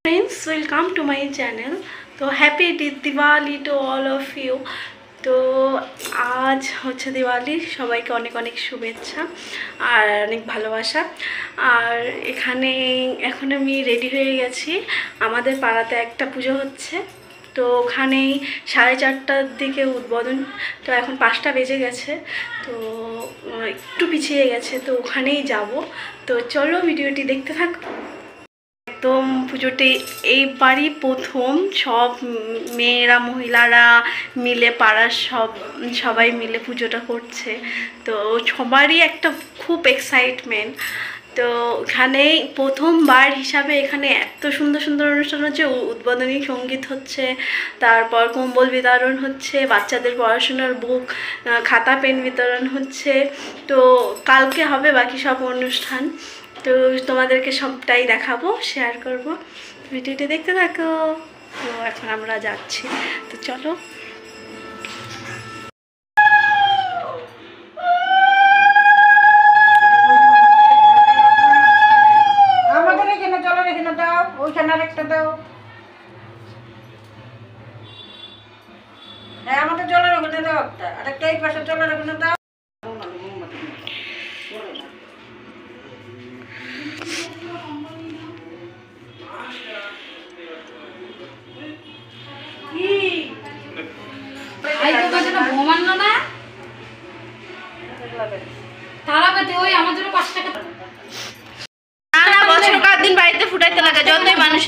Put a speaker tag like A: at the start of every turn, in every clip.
A: Friends, welcome to my channel. So happy Diwali to all of you. তো আজ হচ্ছে দিওয়ালি, সবাইকে অনেক অনেক শুভেচ্ছা আর অনেক ভালোবাসা। আর এখানে এখন আমি রেডি হয়ে গেছি, আমাদের পাড়াতে একটা পুজো হচ্ছে, তো ওখানেই 4:30টার দিকে উদ্বোধন। তো এখন 5টা বেজে গেছে, তো একটু পিছিয়ে গেছে, তো ওখানেই যাব। তো চলো ভিডিওটি দেখতে থাকো। একদম পুজোটি এইবারই প্রথম সব মেয়েরা মহিলারা মিলে পাড়ার সবাই মিলে পুজোটা করছে, তো সবারই একটা খুব এক্সাইটমেন্ট। তো এখানে প্রথমবার হিসাবে এখানে এত সুন্দর সুন্দর অনুষ্ঠান হচ্ছে, উদ্বোধনী সঙ্গীত হচ্ছে, তারপর কম্বল বিতরণ হচ্ছে, বাচ্চাদের পড়াশোনার বুক খাতা পেন বিতরণ হচ্ছে। তো কালকে হবে বাকি সব অনুষ্ঠান, তো তোমাদেরকে সবটাই দেখাবো, শেয়ার করব, ভিডিওটি দেখতে থাকো। তো এখন আমরা যাচ্ছি, তো চলো।
B: আমাদের এখানে চলো, এখানে দাও, ওইখানে আরেকটা দাও। হ্যাঁ, আমাদের জলের ওখানে দাও একটা, আরেকটা এই পাশে জলের ওখানে দাও।
A: দিন বাড়িতে ফুটাইতে লাগে, যতই মানুষ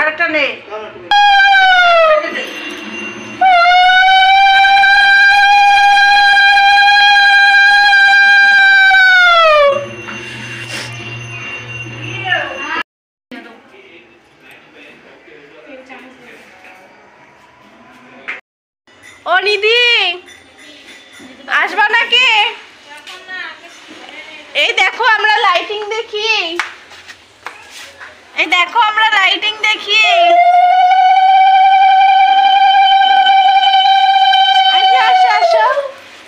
B: আরেকটা নেই।
A: ও নিধি, আসবা নাকি? এই দেখো আমরা লাইটিং দেখি, এই দেখো আমরা লাইটিং দেখি। আসো আসো আসো।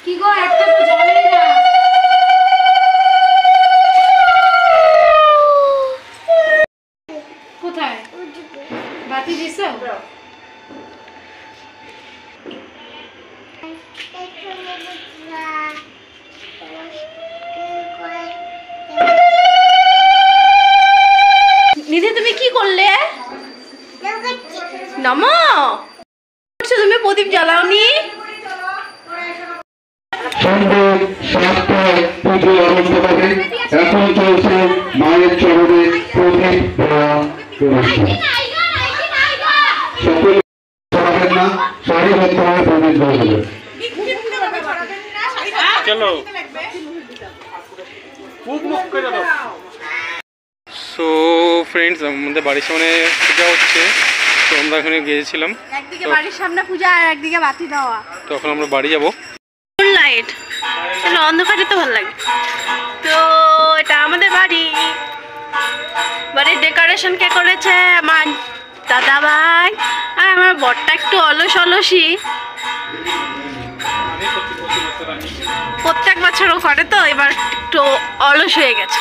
C: কি গো, একটা তো জ্বলেই না। কোথায় বাতি দিছো?
A: নিধি তুমি কি করলে? নমো, তুমি প্রদীপ জ্বালাওনি?
D: পুজো আরম্ভ হবে। এখন চলছে মায়ের চরণে প্রদীপ দেওয়া অনুষ্ঠান। সকলে ছড়াবেন না, সারিবদ্ধভাবে প্রদীপ দেওয়া হবে।
E: চলো। সো ফ্রেন্ডস, আমাদের বাড়ির সামনে পূজা হচ্ছে, তো আমরা এখানে গিয়েছিলাম।
A: একদিকে বাড়ির সামনে পূজা আর একদিকে বাতি দেওয়া,
E: তো এখন আমরা বাড়ি যাব।
A: লাইট অন্ধকারে তো ভালো লাগে। তো এটা আমাদের বাড়ি, বাড়ির ডেকোরেশন কে করেছে? আমার দাদা ভাই, আর আমার বরটা একটু অলসী, প্রত্যেক বছরও করে, তো এবার একটু অলস হয়ে গেছে।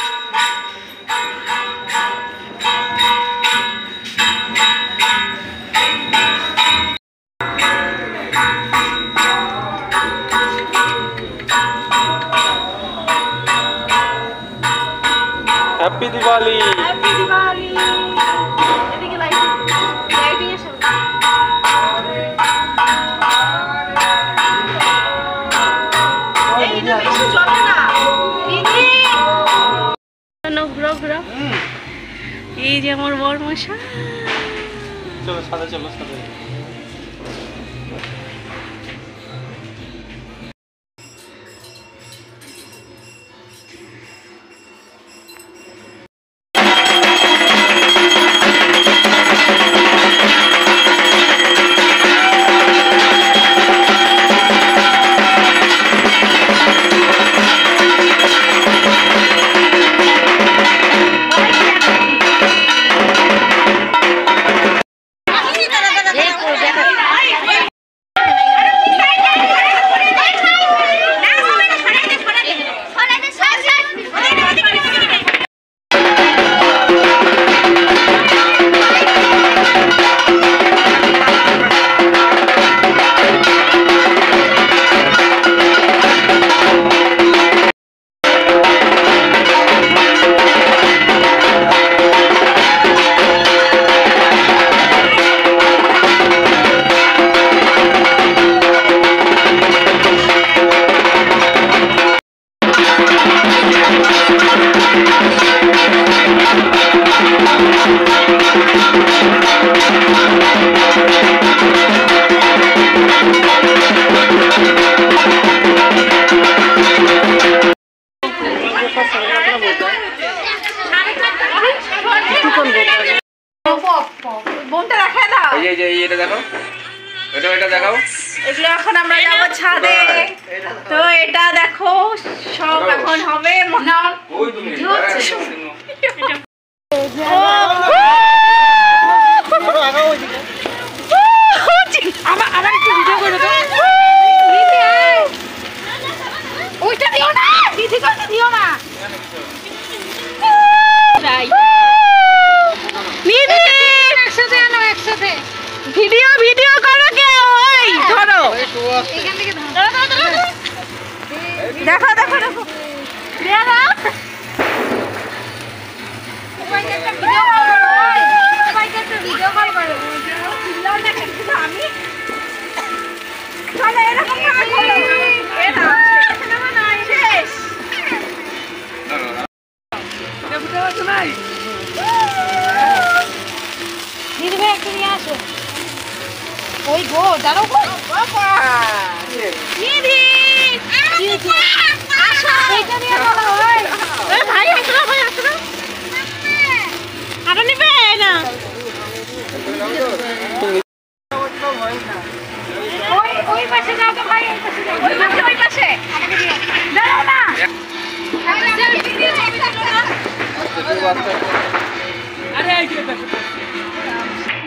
E: হ্যাপি দিওয়ালি।
A: হ্যাপি দিওয়ালি। এদিকে লাইটিং এর সামনে এইটা বেশি চলে না। দিদি ঘুরো ঘুরো। এই যে আমার বর মশা।
E: চলো সাদা, চলো সাদা।
B: এই
A: যাবো ছাদে। তো এটা দেখো সব এখন হবে
C: আমার একটু ভিডিও করে দাও। ওইটা দিও না, দিদিকে দিও না। একসাথে আনো, একসাথে
A: ভিডিও ভিডিও করো কেউ, ওই ধরো
C: এখান থেকে ধরো।
A: দেখো দেখো দেখো
C: সবাইকে একটা ভিডিও কল করো, সবাইকে একটা ভিডিও কল করো।
A: আমি চলো এরকম ভাবে করো। এটা শেষ।
C: দিদি ভাই একটু নিয়ে আসো। ওই গো দাঁড়াও গো।
A: দিদি আসো।
C: এইটা নিয়ে বলো ওই।
A: ভাই আসো ভাই আসো। আরো নিবে না।
C: ওই ওই পাশে যাও তো ভাই, ওই পাশে যাও।
A: ওই পাশে
C: আমাকে দিও।
A: দাঁড়াও না।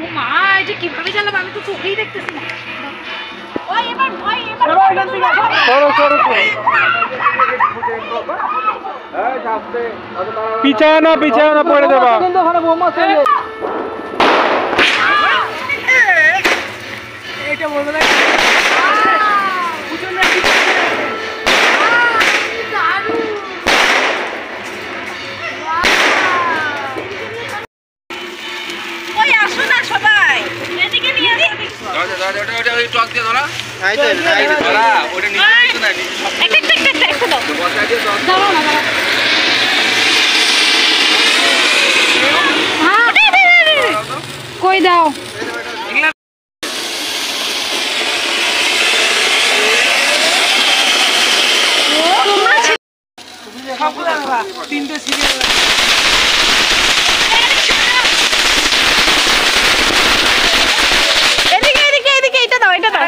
C: ও মা, এটা কিভাবে চালাবো আমি তো চোখেই দেখতেছি না।
A: ওই এবার ওই এবার
E: পিছায় না পড়ে যাবা।
A: এটা বলবো না। ওই আসো না সবাই, এদিকে নিয়ে আসো। একটু দাও।
C: দাঁড়াও না, দাঁড়াও। কই দাও।
A: এদিকে এদিকে এদিকে এটা দাও, এটা দাও।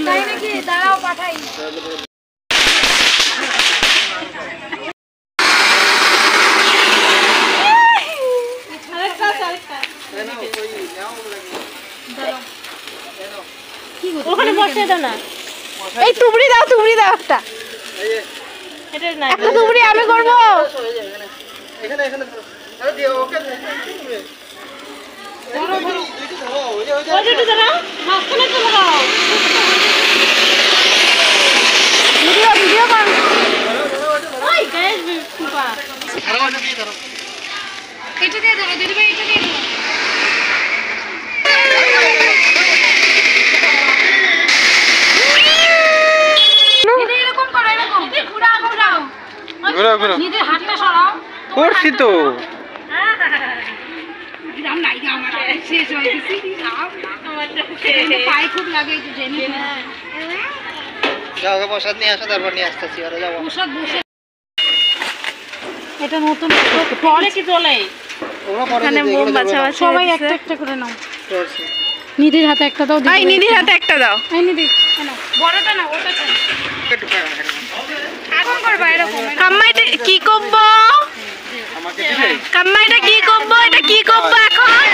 C: তাই নাকি? দাঁড়াও পাঠাই।
A: ওখানে বসে দাও না। এই তুবড়ি দাও একটা। একটা তুবড়ি আমি করব। ভিডিও ভিডিও কর।
C: এটা দিয়ে ধরো দিদি ভাই, এটা দিয়ে ধরো। দিদি এরকম করো, এরকম ঘুরাও ঘুরাও। দিদির হাতটা সরাও।
E: করছি তো।
C: দিলাম নাই গা আমার, শেষ হয়ে গেছি। পায়ে খুব লাগে একটু জেনে।
F: প্রসাদ নিয়ে আসো, তারপর নিয়ে আসতেছি। ওরা যাবো।
C: প্রসাদ বসে। এটা নতুন পরে কি তোলে?
F: ওরা পরে
A: এখানে
F: দিবে,
A: বোম
F: এগুলো
A: বাছা
F: যাবে না।
A: বাছা
C: সবাই একটা একটা করে নাও।
F: করছি।
C: নিধির হাতে একটা দাও।
A: এই নিধির হাতে একটা দাও।
C: এই নিধি, নাও। বড়টা না, ওটা চাই।
F: একটু খাও, হ্যাঁ।
C: এখন করবা এরকম।
A: কাম্মা এটা কি করব? কাম্মা এটা কি করব? এটা কি করব এখন?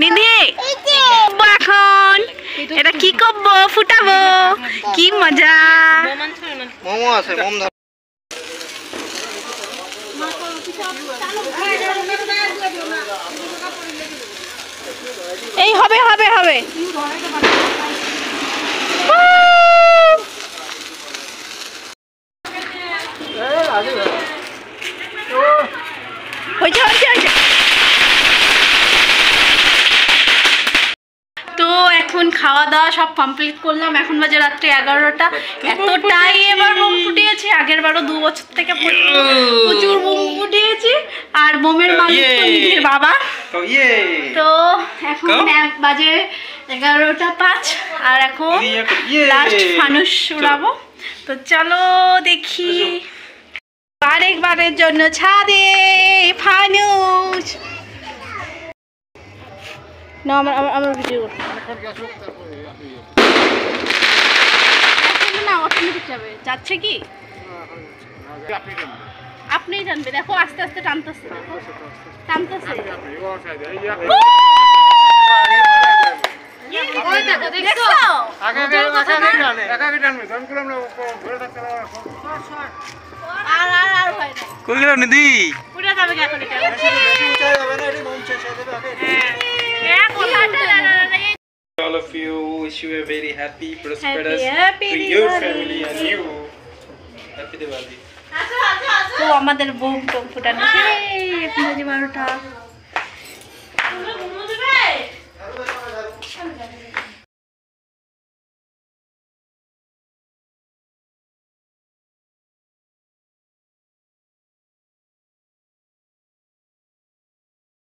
A: নিধি এখন এটা কি করব? ফুটাবো। কি মজা।
F: মোমো আছে, মোম ধর।
A: এই হবে হবে হবে। হয়েছে হয়েছে হয়েছে। তো এখন খাওয়া দাওয়া সব কমপ্লিট করলাম। এখন বাজে রাত্রি 11টা। এতটাই এবার বোম ফুটিয়েছি, আগের বারও 2 বছর থেকে প্রচুর বোম ফুটিয়েছি। আর বোমের মালিক তো নিধির বাবা। তো এখন বাজে 11টা 5 আর এখন লাস্ট ফানুস উড়াবো। তো চলো দেখি আরেকবারের জন্য ছাদে ফানুস না আমার ভিডিও না অটোমেটিক যাবে যাচ্ছে কি আপনিই জানবে দেখো আস্তে আস্তে টানতেছে টানতেছে
C: ওই দেখো দেখছো
A: আর আর আর হয় না
E: কই গেল নিদি
A: পুরো যাবে কি এখন এটা
E: all of you wish you a very happy prosperous
A: happy
E: to your
A: Diwali.
E: family and you happy Diwali
A: তো আমাদের বোম টোম ফুটানো সেই 1 বাজে 12টা